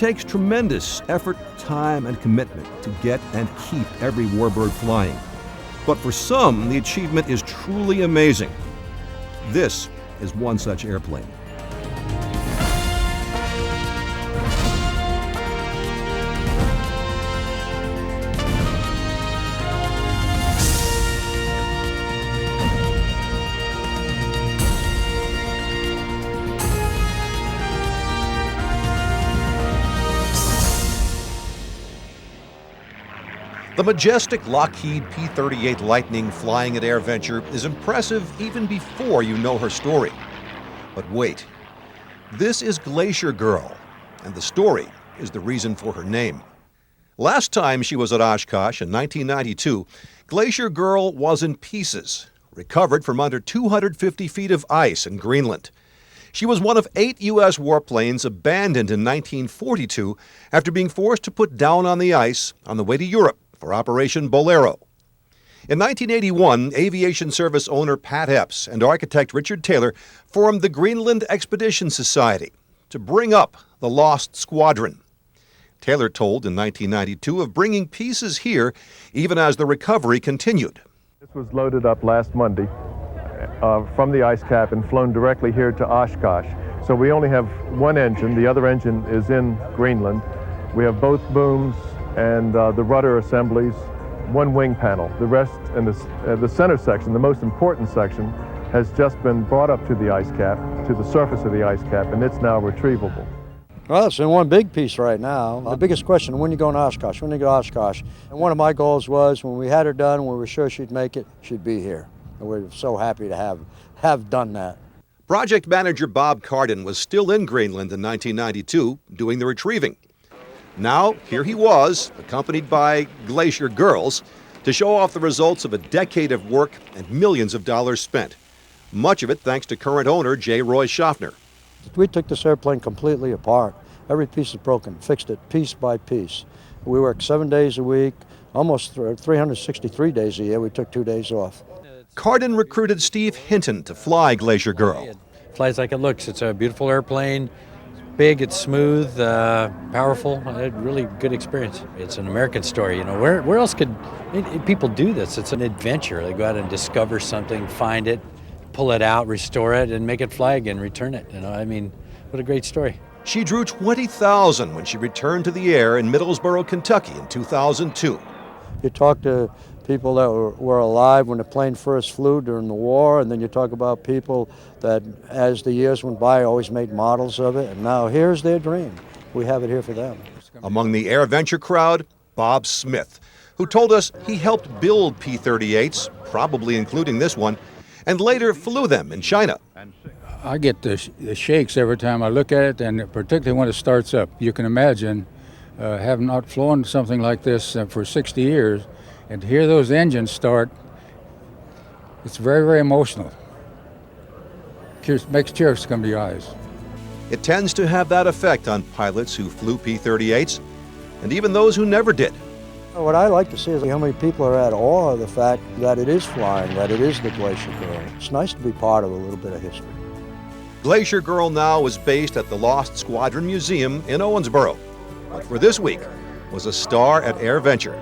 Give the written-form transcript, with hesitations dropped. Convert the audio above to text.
takes tremendous effort, time, and commitment to get and keep every warbird flying. But for some, the achievement is truly amazing. This is one such airplane. The majestic Lockheed P-38 Lightning flying at AirVenture is impressive even before you know her story. But wait, this is Glacier Girl, and the story is the reason for her name. Last time she was at Oshkosh in 1992, Glacier Girl was in pieces, recovered from under 250 feet of ice in Greenland. She was one of 8 U.S. warplanes abandoned in 1942 after being forced to put down on the ice on the way to Europe for Operation Bolero. In 1981, Aviation Service owner Pat Epps and architect Richard Taylor formed the Greenland Expedition Society to bring up the lost squadron. Taylor told in 1992 of bringing pieces here even as the recovery continued. This was loaded up last Monday from the ice cap and flown directly here to Oshkosh. So we only have one engine. The other engine is in Greenland. We have both booms and the rudder assemblies, one wing panel. The rest, and the center section, the most important section, has just been brought up to the ice cap, to the surface of the ice cap, and it's now retrievable. Well, it's in one big piece right now. The biggest question, when you go to Oshkosh, when you go to Oshkosh? And one of my goals was, when we had her done, we were sure she'd make it, she'd be here. And we're so happy to have done that. Project manager Bob Cardin was still in Greenland in 1992 doing the retrieving. Now, here he was, accompanied by Glacier Girls, to show off the results of a decade of work and millions of dollars spent. Much of it thanks to current owner J. Roy Schaffner. We took this airplane completely apart. Every piece is broken, fixed it piece by piece. We worked 7 days a week, almost 363 days a year. We took 2 days off. Cardin recruited Steve Hinton to fly Glacier Girl. It flies like it looks. It's a beautiful airplane. Big, it's smooth, powerful, a really good experience. It's an American story, you know. Where else could people do this? It's an adventure. They go out and discover something, find it, pull it out, restore it, and make it fly again, return it. You know, I mean, what a great story. She drew 20,000 when she returned to the air in Middlesboro, Kentucky in 2002. You talk to people that were alive when the plane first flew during the war, and then you talk about people that, as the years went by, always made models of it, and now here's their dream. We have it here for them. Among the AirVenture crowd, Bob Smith, who told us he helped build P-38s, probably including this one, and later flew them in China. I get the shakes every time I look at it, and particularly when it starts up. You can imagine having not flown something like this for 60 years, and to hear those engines start, it's very, very emotional. Makes tears come to your eyes. It tends to have that effect on pilots who flew P-38s, and even those who never did. What I like to see is how many people are at awe of the fact that it is flying, that it is the Glacier Girl. It's nice to be part of a little bit of history. Glacier Girl now is based at the Lost Squadron Museum in Owensboro, but for this week was a star at AirVenture.